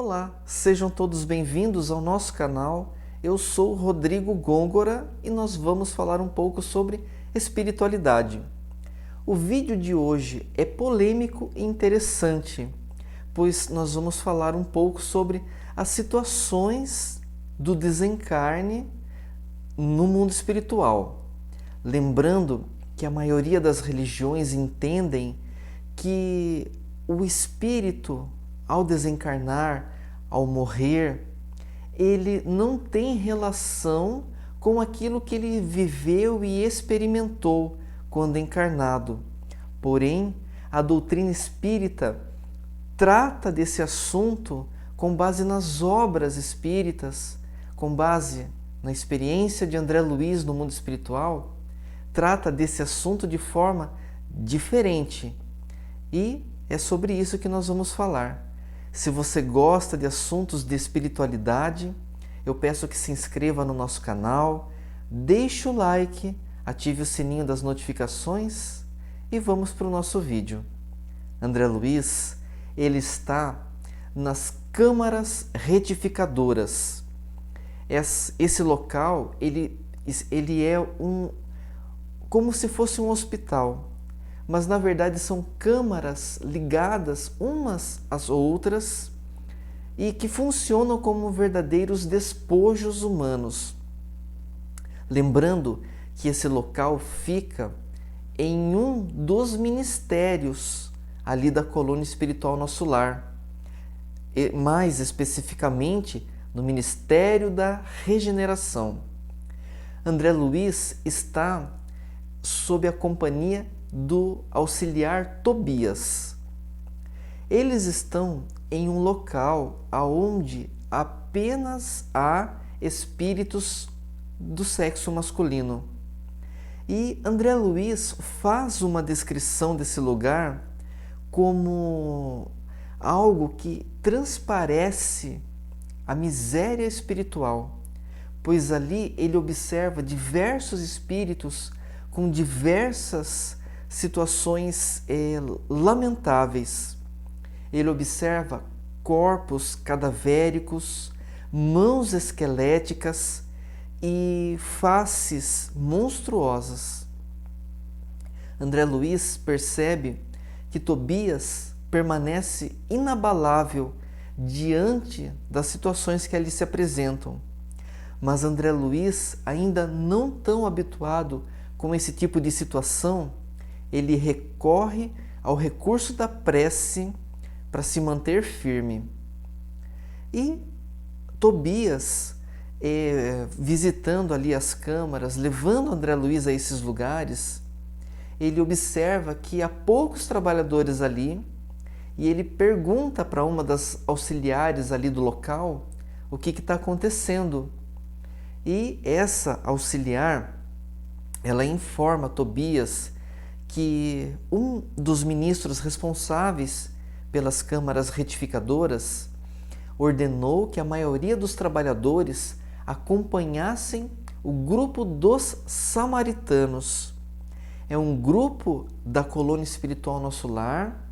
Olá, sejam todos bem-vindos ao nosso canal. Eu sou Rodrigo Gôngora e nós vamos falar um pouco sobre espiritualidade. O vídeo de hoje é polêmico e interessante, pois nós vamos falar um pouco sobre as situações do desencarne no mundo espiritual. Lembrando que a maioria das religiões entendem que o espírito, ao desencarnar, ao morrer, ele não tem relação com aquilo que ele viveu e experimentou quando encarnado. Porém, a doutrina espírita trata desse assunto com base nas obras espíritas, com base na experiência de André Luiz no mundo espiritual, trata desse assunto de forma diferente. E é sobre isso que nós vamos falar. Se você gosta de assuntos de espiritualidade, eu peço que se inscreva no nosso canal, deixe o like, ative o sininho das notificações e vamos para o nosso vídeo. André Luiz, ele está nas câmaras retificadoras. Esse local, ele é como se fosse um hospital, mas na verdade são câmaras ligadas umas às outras e que funcionam como verdadeiros despojos humanos. Lembrando que esse local fica em um dos ministérios ali da colônia espiritual Nosso Lar, e mais especificamente no Ministério da Regeneração. André Luiz está sob a companhia do auxiliar Tobias. Eles estão em um local onde apenas há espíritos do sexo masculino. E André Luiz faz uma descrição desse lugar como algo que transparece a miséria espiritual, pois ali ele observa diversos espíritos com diversas situações lamentáveis. Ele observa corpos cadavéricos, mãos esqueléticas e faces monstruosas. André Luiz percebe que Tobias permanece inabalável diante das situações que ali se apresentam. Mas André Luiz, ainda não tão habituado com esse tipo de situação, ele recorre ao recurso da prece para se manter firme. E Tobias, visitando ali as câmaras, levando André Luiz a esses lugares, ele observa que há poucos trabalhadores ali e ele pergunta para uma das auxiliares ali do local o que está acontecendo. E essa auxiliar, ela informa Tobias que um dos ministros responsáveis pelas câmaras retificadoras ordenou que a maioria dos trabalhadores acompanhassem o grupo dos samaritanos. É um grupo da colônia espiritual Nosso Lar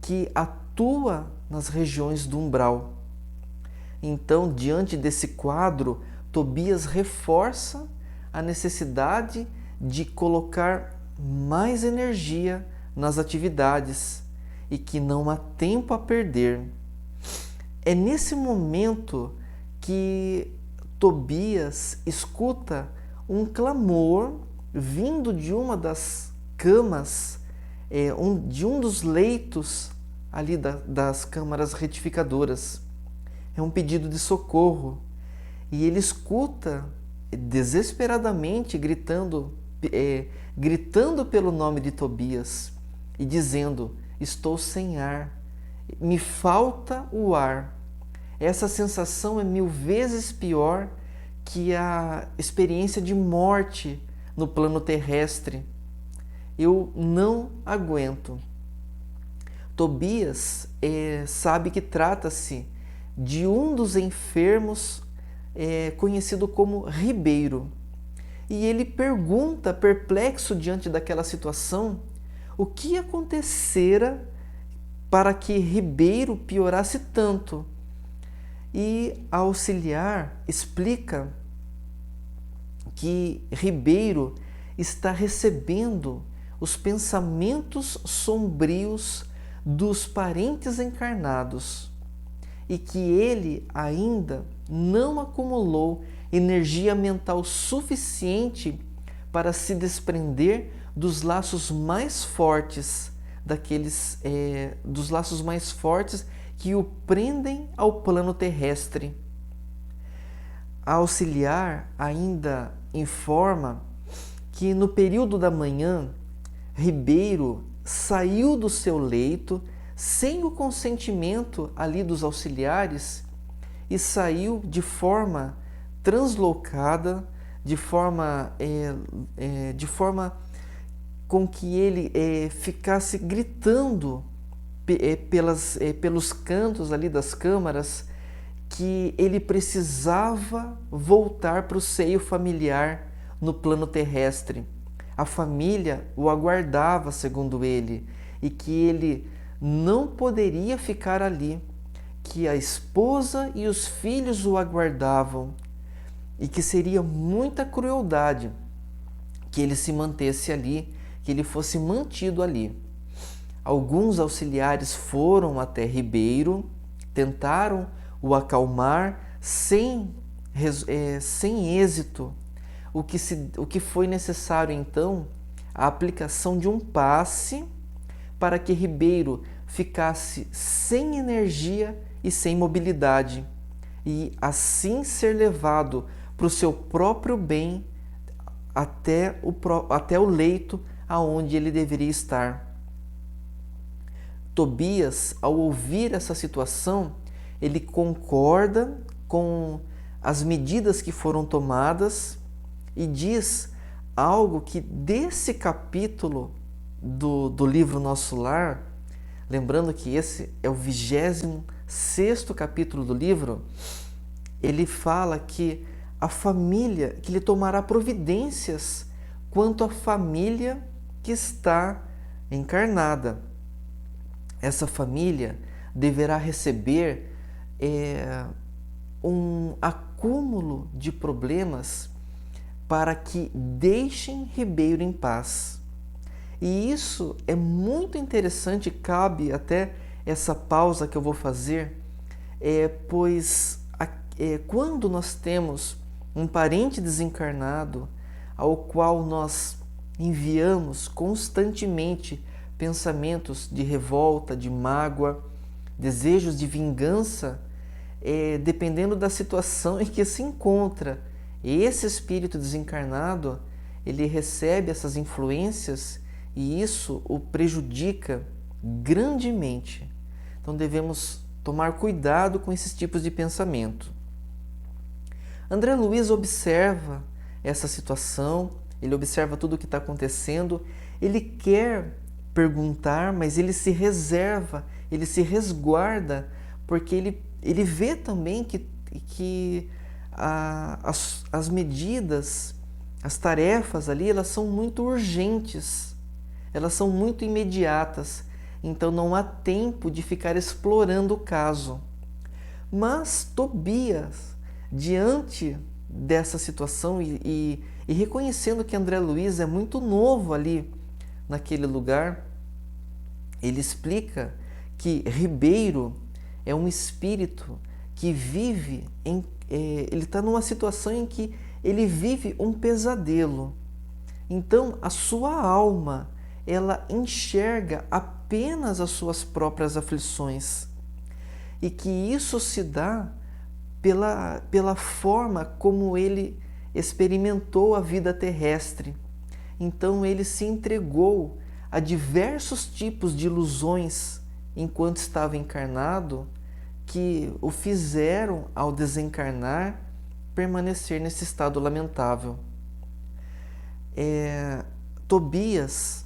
que atua nas regiões do umbral. Então, diante desse quadro, Tobias reforça a necessidade de colocar mais energia nas atividades e que não há tempo a perder. É nesse momento que Tobias escuta um clamor vindo de uma das camas, de um dos leitos ali das câmaras retificadoras. É um pedido de socorro e ele escuta desesperadamente gritando pelo nome de Tobias e dizendo: estou sem ar, me falta o ar. Essa sensação é 1000 vezes pior que a experiência de morte no plano terrestre. Eu não aguento. Tobias sabe que trata-se de um dos enfermos conhecido como Ribeiro. E ele pergunta, perplexo diante daquela situação, o que acontecera para que Ribeiro piorasse tanto. E a auxiliar explica que Ribeiro está recebendo os pensamentos sombrios dos parentes encarnados e que ele ainda não acumulou energia mental suficiente para se desprender dos laços mais fortes, dos laços mais fortes que o prendem ao plano terrestre. A auxiliar ainda informa que no período da manhã, Ribeiro saiu do seu leito sem o consentimento ali dos auxiliares e saiu de forma translocada, de forma com que ele ficasse gritando pelos cantos ali das câmaras que ele precisava voltar para o seio familiar no plano terrestre. A família o aguardava, segundo ele, e que ele não poderia ficar ali, que a esposa e os filhos o aguardavam e que seria muita crueldade que ele se mantesse ali, que ele fosse mantido ali. Alguns auxiliares foram até Ribeiro, tentaram o acalmar sem êxito. O que foi necessário então? A aplicação de um passe para que Ribeiro ficasse sem energia e sem mobilidade e assim ser levado para o seu próprio bem até o leito aonde ele deveria estar. Tobias, ao ouvir essa situação, ele concorda com as medidas que foram tomadas e diz algo que desse capítulo do livro Nosso Lar, lembrando que esse é o 26º capítulo do livro, ele fala que a família, que ele tomará providências quanto à família que está encarnada. Essa família deverá receber um acúmulo de problemas para que deixem Ribeiro em paz. E isso é muito interessante, cabe até essa pausa que eu vou fazer, pois quando nós temos um parente desencarnado ao qual nós enviamos constantemente pensamentos de revolta, de mágoa, desejos de vingança, dependendo da situação em que se encontra, esse espírito desencarnado, ele recebe essas influências e isso o prejudica grandemente. Então devemos tomar cuidado com esses tipos de pensamento. André Luiz observa essa situação, ele observa tudo o que está acontecendo, ele quer perguntar, mas ele se reserva, ele se resguarda, porque ele vê também que as medidas, as tarefas ali, elas são muito urgentes, elas são muito imediatas, então não há tempo de ficar explorando o caso. Mas Tobias, diante dessa situação e reconhecendo que André Luiz é muito novo ali naquele lugar, ele explica que Ribeiro é um espírito que vive ele está numa situação em que ele vive um pesadelo. Então, a sua alma, ela enxerga apenas as suas próprias aflições. E que isso se dá pela forma como ele experimentou a vida terrestre. Então, ele se entregou a diversos tipos de ilusões enquanto estava encarnado, que o fizeram, ao desencarnar, permanecer nesse estado lamentável. Tobias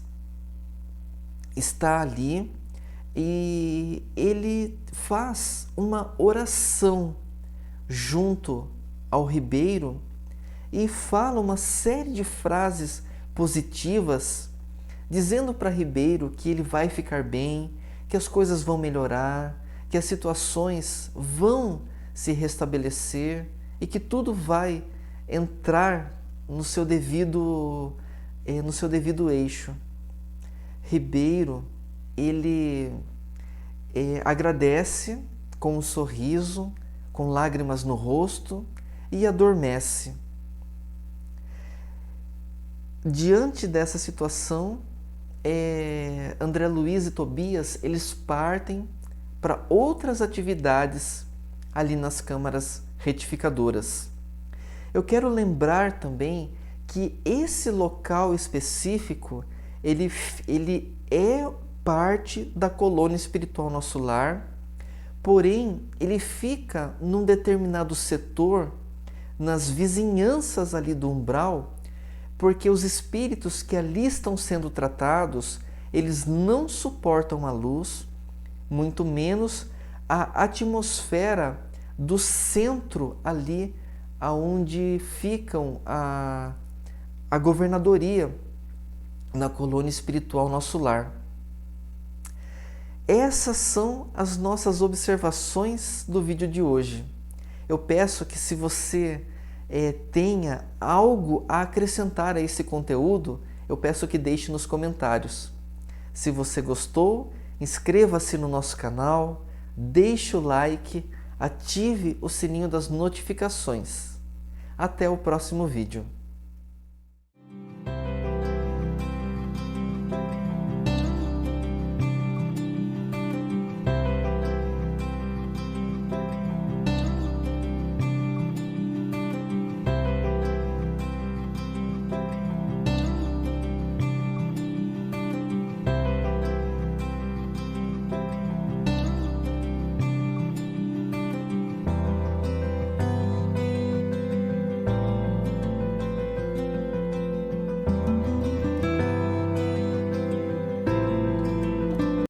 está ali e ele faz uma oração junto ao Ribeiro e fala uma série de frases positivas, dizendo para Ribeiro que ele vai ficar bem, que as coisas vão melhorar, que as situações vão se restabelecer e que tudo vai entrar no seu devido eixo. Ribeiro, ele agradece com um sorriso, com lágrimas no rosto e adormece. Diante dessa situação, André Luiz e Tobias, eles partem para outras atividades ali nas câmaras retificadoras. Eu quero lembrar também que esse local específico, ele é parte da colônia espiritual Nosso Lar, porém ele fica num determinado setor, nas vizinhanças ali do umbral, porque os espíritos que ali estão sendo tratados, eles não suportam a luz, muito menos a atmosfera do centro ali, aonde ficam a governadoria na colônia espiritual Nosso Lar. Essas são as nossas observações do vídeo de hoje. Eu peço que, se você tenha algo a acrescentar a esse conteúdo, eu peço que deixe nos comentários. Se você gostou, inscreva-se no nosso canal, deixe o like, ative o sininho das notificações. Até o próximo vídeo.